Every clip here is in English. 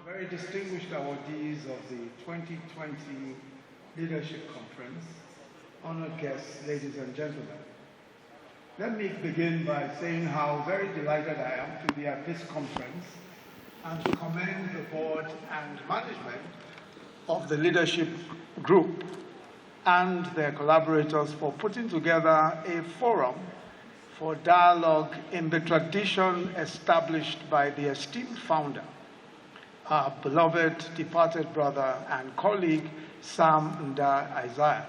Very distinguished awardees of the 2020 Leadership Conference, honored guests, ladies and gentlemen. Let me begin by saying how very delighted I am to be at this conference and to commend the board and management of the leadership group and their collaborators for putting together a forum for dialogue in the tradition established by the esteemed founder, our beloved departed brother and colleague, Sam Nda Isaiah.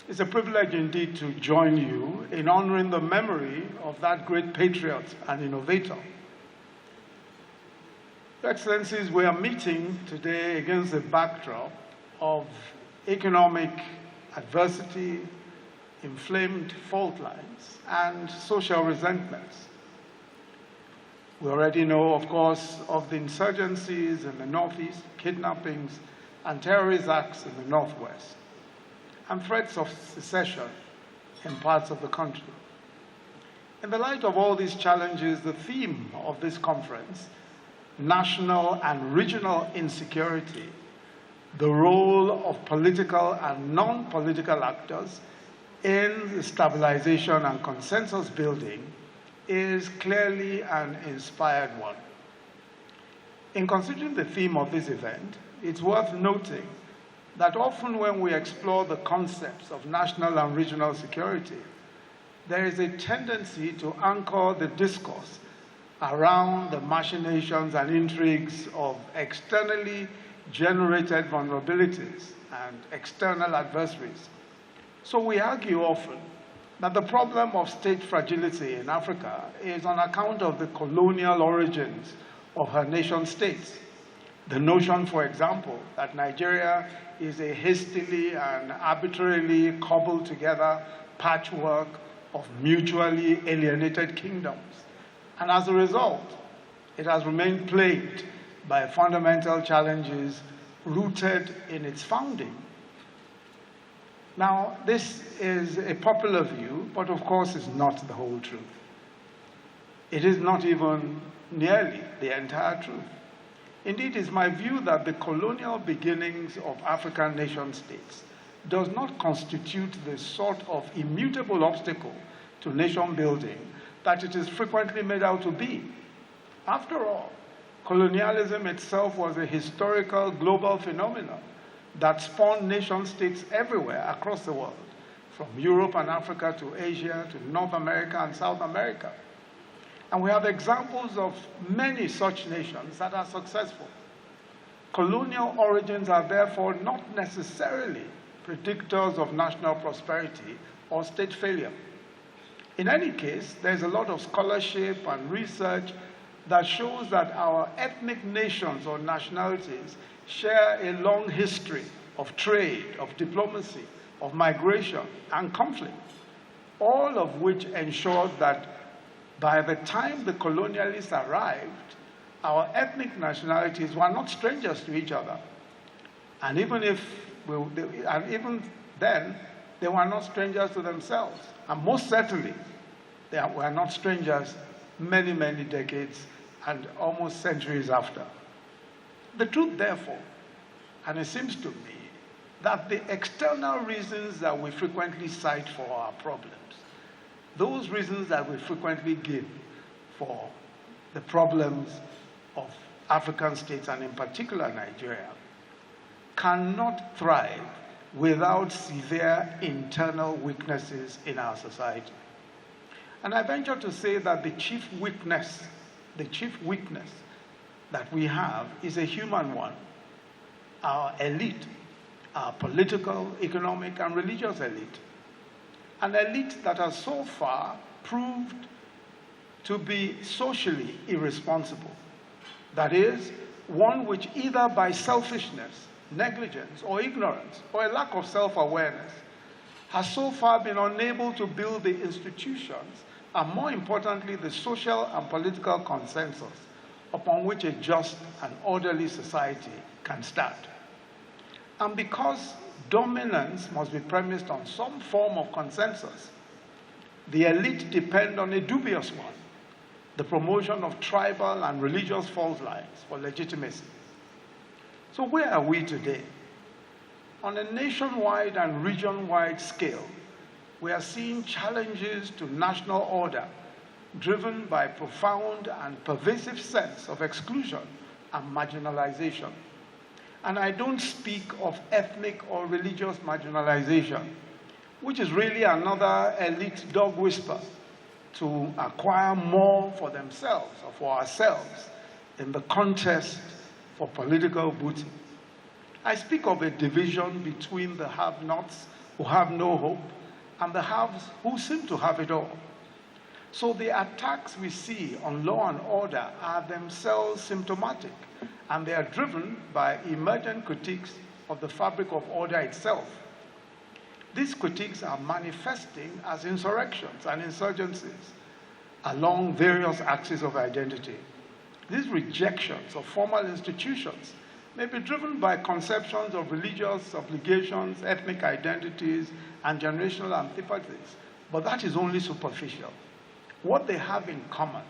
It's a privilege indeed to join you in honoring the memory of that great patriot and innovator. Your Excellencies, we are meeting today against the backdrop of economic adversity, inflamed fault lines, and social resentments. We already know, of course, of the insurgencies in the Northeast, kidnappings, and terrorist acts in the Northwest, and threats of secession in parts of the country. In the light of all these challenges, the theme of this conference, national and regional insecurity, the role of political and non-political actors in the stabilization and consensus building, is clearly an inspired one. In considering the theme of this event, it's worth noting that often when we explore the concepts of national and regional security, there is a tendency to anchor the discourse around the machinations and intrigues of externally generated vulnerabilities and external adversaries. So we argue often that the problem of state fragility in Africa is on account of the colonial origins of her nation states. The notion, for example, that Nigeria is a hastily and arbitrarily cobbled together patchwork of mutually alienated kingdoms. And as a result, it has remained plagued by fundamental challenges rooted in its founding. Now, this is a popular view, but of course is not the whole truth. It is not even nearly the entire truth. Indeed, it is my view that the colonial beginnings of African nation states does not constitute the sort of immutable obstacle to nation building that it is frequently made out to be. After all, colonialism itself was a historical global phenomenon that spawned nation states everywhere across the world, from Europe and Africa to Asia to North America and South America. And we have examples of many such nations that are successful. Colonial origins are therefore not necessarily predictors of national prosperity or state failure. In any case, there's a lot of scholarship and research that shows that our ethnic nations or nationalities share a long history of trade, of diplomacy, of migration, and conflict, all of which ensured that by the time the colonialists arrived, our ethnic nationalities were not strangers to each other. And even then, they were not strangers to themselves. And most certainly, they were not strangers many, many decades and almost centuries after. The truth, therefore, and it seems to me, that the external reasons that we frequently cite for our problems, those reasons that we frequently give for the problems of African states, and in particular Nigeria, cannot thrive without severe internal weaknesses in our society. And I venture to say that the chief weakness that we have is a human one. Our elite, our political, economic, and religious elite. An elite that has so far proved to be socially irresponsible. That is, one which either by selfishness, negligence, or ignorance, or a lack of self-awareness, has so far been unable to build the institutions, and more importantly, the social and political consensus upon which a just and orderly society can stand. And because dominance must be premised on some form of consensus, the elite depend on a dubious one, the promotion of tribal and religious fault lines for legitimacy. So where are we today? On a nationwide and region-wide scale, we are seeing challenges to national order driven by profound and pervasive sense of exclusion and marginalization. And I don't speak of ethnic or religious marginalization, which is really another elite dog whisper to acquire more for themselves or for ourselves in the contest for political booty. I speak of a division between the have-nots who have no hope and the haves who seem to have it all. So the attacks we see on law and order are themselves symptomatic, and they are driven by emergent critiques of the fabric of order itself. These critiques are manifesting as insurrections and insurgencies along various axes of identity. These rejections of formal institutions may be driven by conceptions of religious obligations, ethnic identities, and generational antipathies, but that is only superficial. What they have in common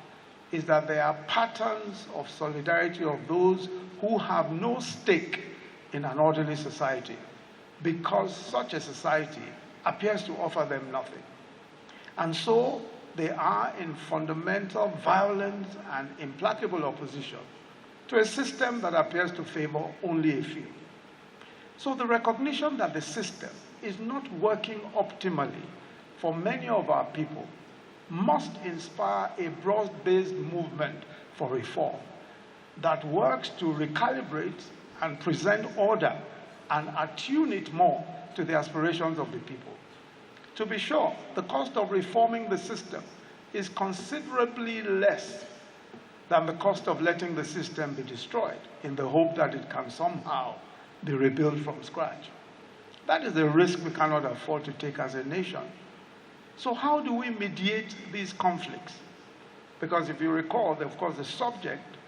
is that they are patterns of solidarity of those who have no stake in an orderly society, because such a society appears to offer them nothing. And so they are in fundamental violence and implacable opposition to a system that appears to favor only a few. So the recognition that the system is not working optimally for many of our people must inspire a broad-based movement for reform that works to recalibrate and present order and attune it more to the aspirations of the people. To be sure, the cost of reforming the system is considerably less than the cost of letting the system be destroyed in the hope that it can somehow be rebuilt from scratch. That is a risk we cannot afford to take as a nation. So how do we mediate these conflicts? Because if you recall, of course, the subject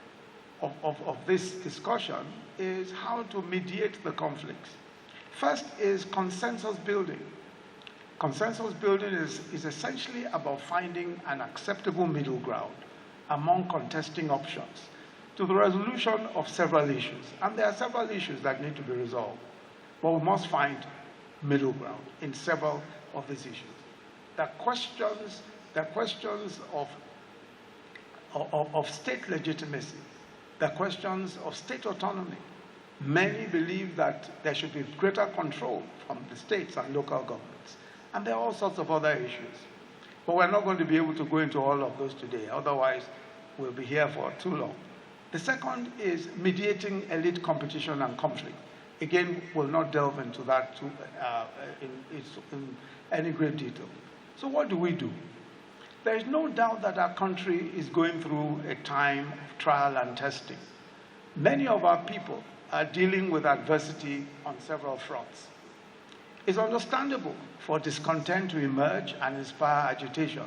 of this discussion is how to mediate the conflicts. First is consensus building. Consensus building is essentially about finding an acceptable middle ground among contesting options to the resolution of several issues. And there are several issues that need to be resolved, but we must find middle ground in several of these issues. The questions of state legitimacy, the questions of state autonomy. Many believe that there should be greater control from the states and local governments. And there are all sorts of other issues. But we're not going to be able to go into all of those today. Otherwise, we'll be here for too long. The second is mediating elite competition and conflict. Again, we'll not delve into that in any great detail. So what do? There is no doubt that our country is going through a time of trial and testing. Many of our people are dealing with adversity on several fronts. It's understandable for discontent to emerge and inspire agitation.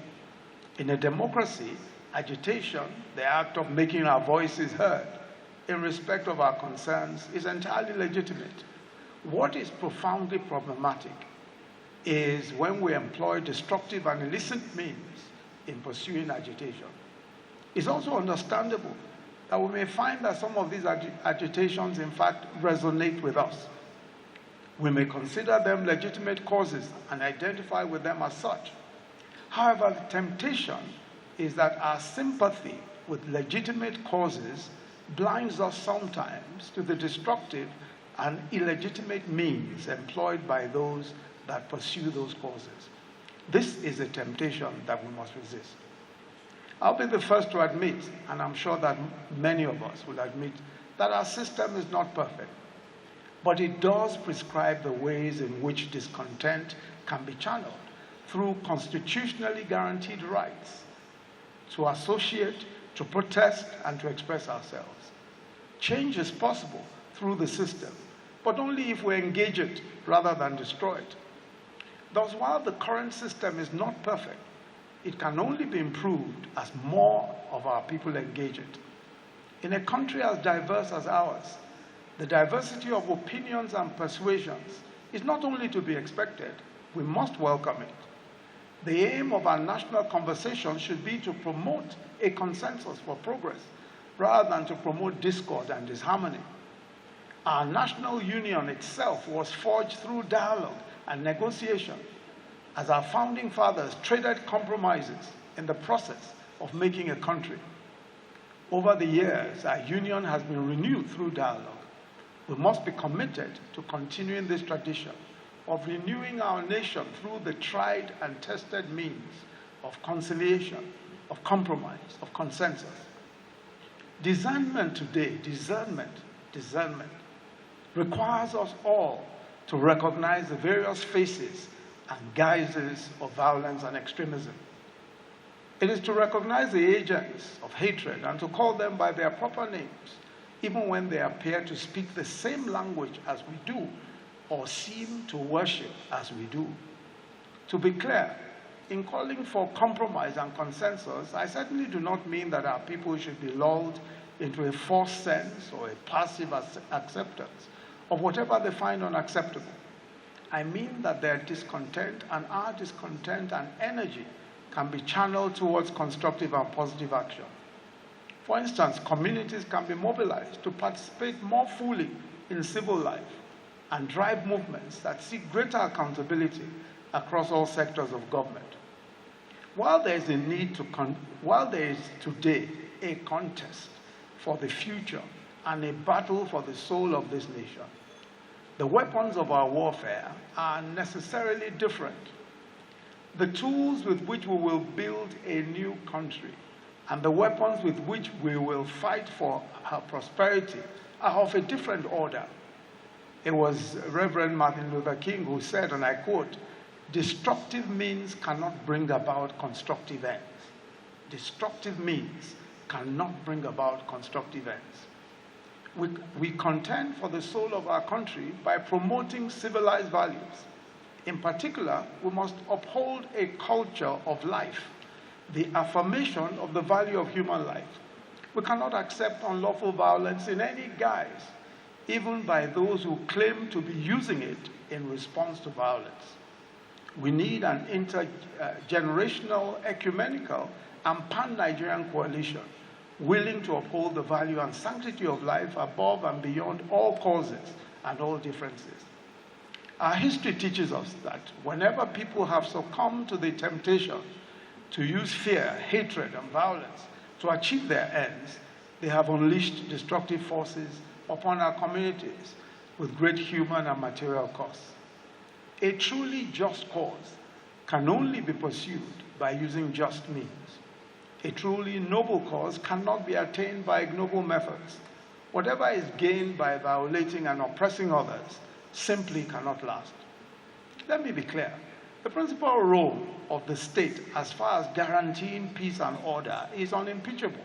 In a democracy, agitation, the act of making our voices heard in respect of our concerns, is entirely legitimate. What is profoundly problematic is when we employ destructive and illicit means in pursuing agitation. It's also understandable that we may find that some of these agitations, in fact, resonate with us. We may consider them legitimate causes and identify with them as such. However, the temptation is that our sympathy with legitimate causes blinds us sometimes to the destructive and illegitimate means employed by those that pursue those causes. This is a temptation that we must resist. I'll be the first to admit, and I'm sure that many of us will admit, that our system is not perfect. But it does prescribe the ways in which discontent can be channeled through constitutionally guaranteed rights to associate, to protest, and to express ourselves. Change is possible through the system, but only if we engage it rather than destroy it. Thus, while the current system is not perfect, it can only be improved as more of our people engage it. In a country as diverse as ours, the diversity of opinions and persuasions is not only to be expected, we must welcome it. The aim of our national conversation should be to promote a consensus for progress rather than to promote discord and disharmony. Our national union itself was forged through dialogue and negotiation, as our founding fathers traded compromises in the process of making a country. Over the years, our union has been renewed through dialogue. We must be committed to continuing this tradition of renewing our nation through the tried and tested means of conciliation, of compromise, of consensus. Discernment today, discernment requires us all to recognize the various faces and guises of violence and extremism. It is to recognize the agents of hatred and to call them by their proper names, even when they appear to speak the same language as we do or seem to worship as we do. To be clear, in calling for compromise and consensus, I certainly do not mean that our people should be lulled into a forced sense or a passive acceptance of whatever they find unacceptable. I mean that their discontent and our discontent and energy can be channeled towards constructive and positive action. For instance, communities can be mobilized to participate more fully in civil life and drive movements that seek greater accountability across all sectors of government. While there is today a contest for the future and a battle for the soul of this nation, the weapons of our warfare are necessarily different. The tools with which we will build a new country and the weapons with which we will fight for our prosperity are of a different order. It was Reverend Martin Luther King who said, and I quote, "Destructive means cannot bring about constructive ends." Destructive means cannot bring about constructive ends. We contend for the soul of our country by promoting civilized values. In particular, we must uphold a culture of life, the affirmation of the value of human life. We cannot accept unlawful violence in any guise, even by those who claim to be using it in response to violence. We need an intergenerational, ecumenical, and pan-Nigerian coalition willing to uphold the value and sanctity of life above and beyond all causes and all differences. Our history teaches us that whenever people have succumbed to the temptation to use fear, hatred, and violence to achieve their ends, they have unleashed destructive forces upon our communities with great human and material costs. A truly just cause can only be pursued by using just means. A truly noble cause cannot be attained by ignoble methods. Whatever is gained by violating and oppressing others simply cannot last. Let me be clear. The principal role of the state as far as guaranteeing peace and order is unimpeachable.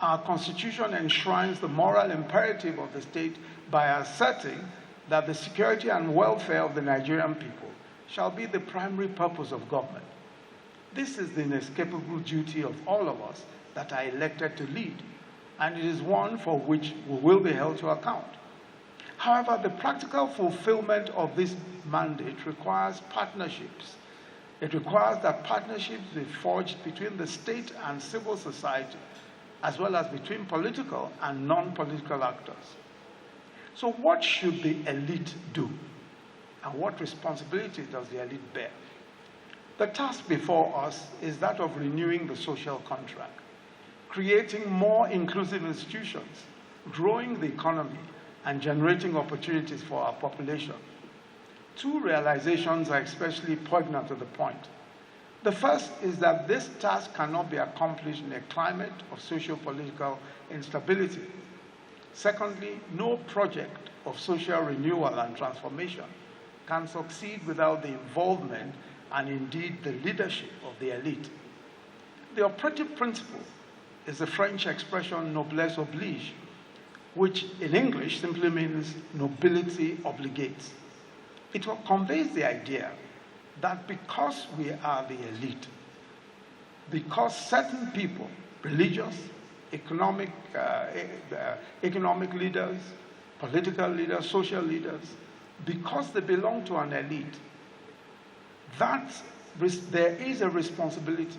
Our Constitution enshrines the moral imperative of the state by asserting that the security and welfare of the Nigerian people shall be the primary purpose of government. This is the inescapable duty of all of us that are elected to lead, and it is one for which we will be held to account. However, the practical fulfillment of this mandate requires partnerships. It requires that partnerships be forged between the state and civil society, as well as between political and non-political actors. So what should the elite do? And what responsibility does the elite bear? The task before us is that of renewing the social contract, creating more inclusive institutions, growing the economy, and generating opportunities for our population. Two realizations are especially poignant to the point. The first is that this task cannot be accomplished in a climate of socio-political instability. Secondly, no project of social renewal and transformation can succeed without the involvement and indeed the leadership of the elite. The operative principle is the French expression noblesse oblige, which in English simply means nobility obligates. It conveys the idea that because we are the elite, because certain people, religious, economic leaders, political leaders, social leaders, because they belong to an elite, there is a responsibility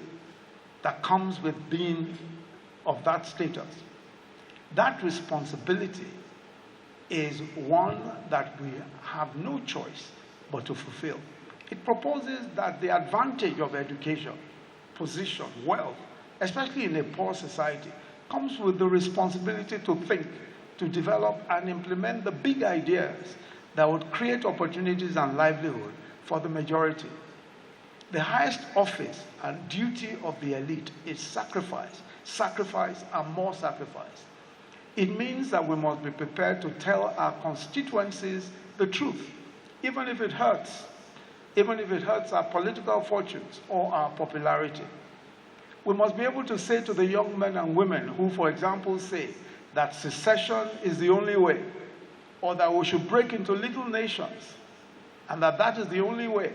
that comes with being of that status. That responsibility is one that we have no choice but to fulfill. It proposes that the advantage of education, position, wealth, especially in a poor society, comes with the responsibility to think, to develop and implement the big ideas that would create opportunities and livelihood for the majority. The highest office and duty of the elite is sacrifice, sacrifice and more sacrifice. It means that we must be prepared to tell our constituencies the truth, even if it hurts our political fortunes or our popularity. We must be able to say to the young men and women who, for example, say that secession is the only way, or that we should break into little nations, and that that is the only way.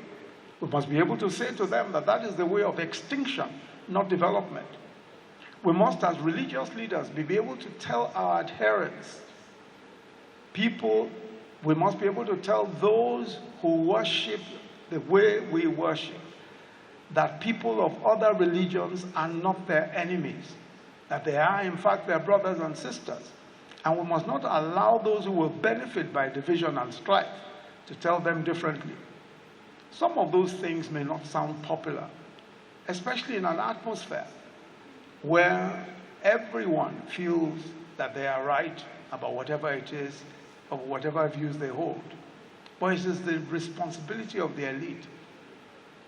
We must be able to say to them that that is the way of extinction, not development. We must, as religious leaders, be able to tell our adherents, we must be able to tell those who worship the way we worship, that people of other religions are not their enemies, that they are, in fact, their brothers and sisters. And we must not allow those who will benefit by division and strife to tell them differently. Some of those things may not sound popular, especially in an atmosphere where everyone feels that they are right about whatever it is, or whatever views they hold. But it is the responsibility of the elite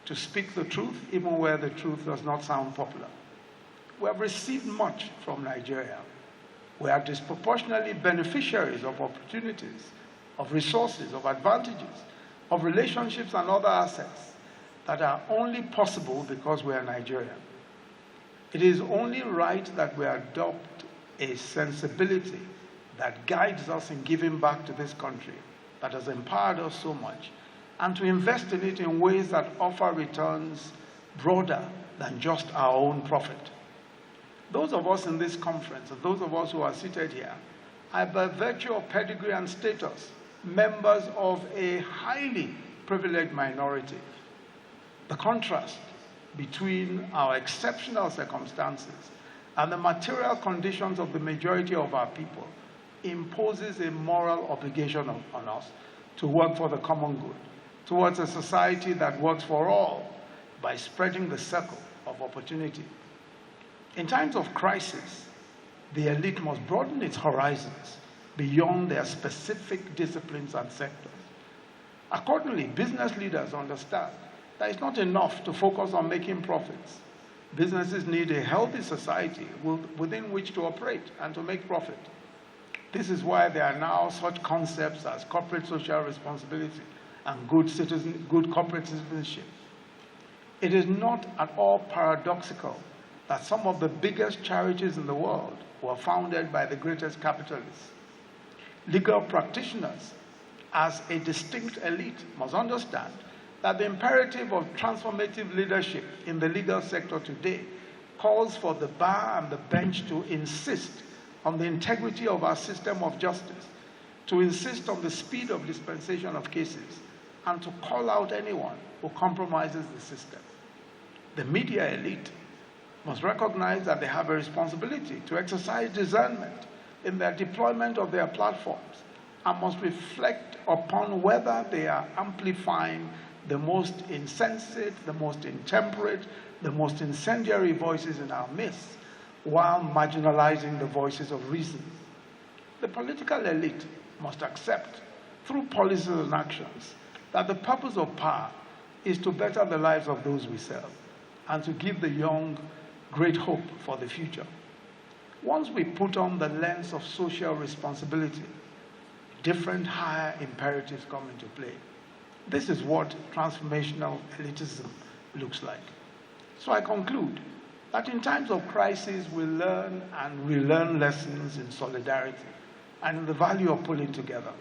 to speak the truth, even where the truth does not sound popular. We have received much from Nigeria. We are disproportionately beneficiaries of opportunities, of resources, of advantages, of relationships and other assets that are only possible because we are Nigerian. It is only right that we adopt a sensibility that guides us in giving back to this country that has empowered us so much, and to invest in it in ways that offer returns broader than just our own profit. Those of us in this conference, and those of us who are seated here, are by virtue of pedigree and status, members of a highly privileged minority. The contrast between our exceptional circumstances and the material conditions of the majority of our people imposes a moral obligation on us to work for the common good, towards a society that works for all by spreading the circle of opportunity. In times of crisis, the elite must broaden its horizons beyond their specific disciplines and sectors. Accordingly, business leaders understand that it's not enough to focus on making profits. Businesses need a healthy society within which to operate and to make profit. This is why there are now such concepts as corporate social responsibility and good corporate citizenship. It is not at all paradoxical that some of the biggest charities in the world were founded by the greatest capitalists. Legal practitioners, as a distinct elite, must understand that the imperative of transformative leadership in the legal sector today calls for the bar and the bench to insist on the integrity of our system of justice, to insist on the speed of dispensation of cases, and to call out anyone who compromises the system. The media elite must recognize that they have a responsibility to exercise discernment in their deployment of their platforms, and must reflect upon whether they are amplifying the most insensate, the most intemperate, the most incendiary voices in our midst, while marginalizing the voices of reason. The political elite must accept, through policies and actions, that the purpose of power is to better the lives of those we serve and to give the young great hope for the future. Once we put on the lens of social responsibility, different higher imperatives come into play. This is what transformational elitism looks like. So I conclude that in times of crisis, we learn and relearn lessons in solidarity and in the value of pulling together.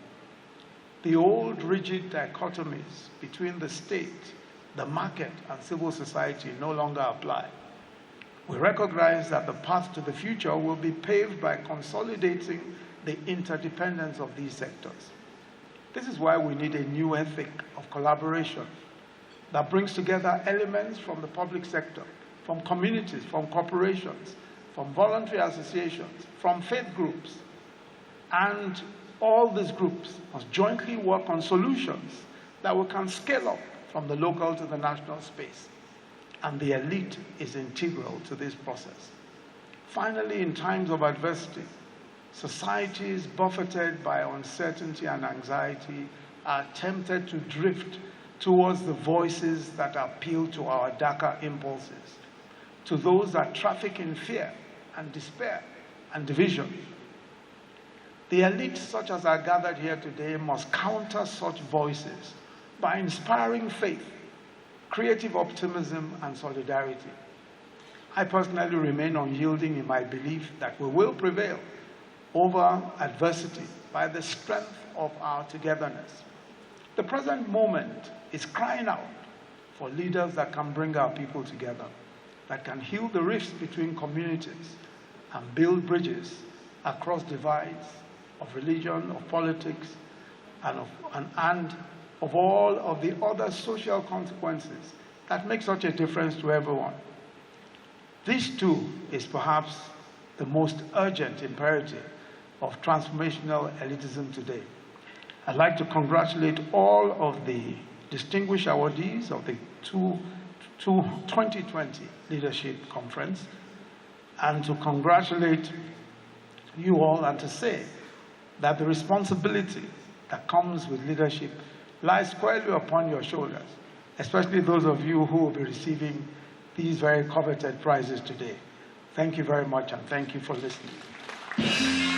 The old rigid dichotomies between the state, the market, and civil society no longer apply. We recognize that the path to the future will be paved by consolidating the interdependence of these sectors. This is why we need a new ethic of collaboration that brings together elements from the public sector, from communities, from corporations, from voluntary associations, from faith groups, and All these groups must jointly work on solutions that we can scale up from the local to the national space. And the elite is integral to this process. Finally, in times of adversity, societies buffeted by uncertainty and anxiety are tempted to drift towards the voices that appeal to our darker impulses, to those that traffic in fear and despair and division. The elites, such as are gathered here today, must counter such voices by inspiring faith, creative optimism, and solidarity. I personally remain unyielding in my belief that we will prevail over adversity by the strength of our togetherness. The present moment is crying out for leaders that can bring our people together, that can heal the rifts between communities and build bridges across divides of religion, of politics, and of all of the other social consequences that make such a difference to everyone. This too is perhaps the most urgent imperative of transformational elitism today. I'd like to congratulate all of the distinguished awardees of the 2020 Leadership Conference, and to congratulate you all and to say that the responsibility that comes with leadership lies squarely upon your shoulders, especially those of you who will be receiving these very coveted prizes today. Thank you very much, and thank you for listening.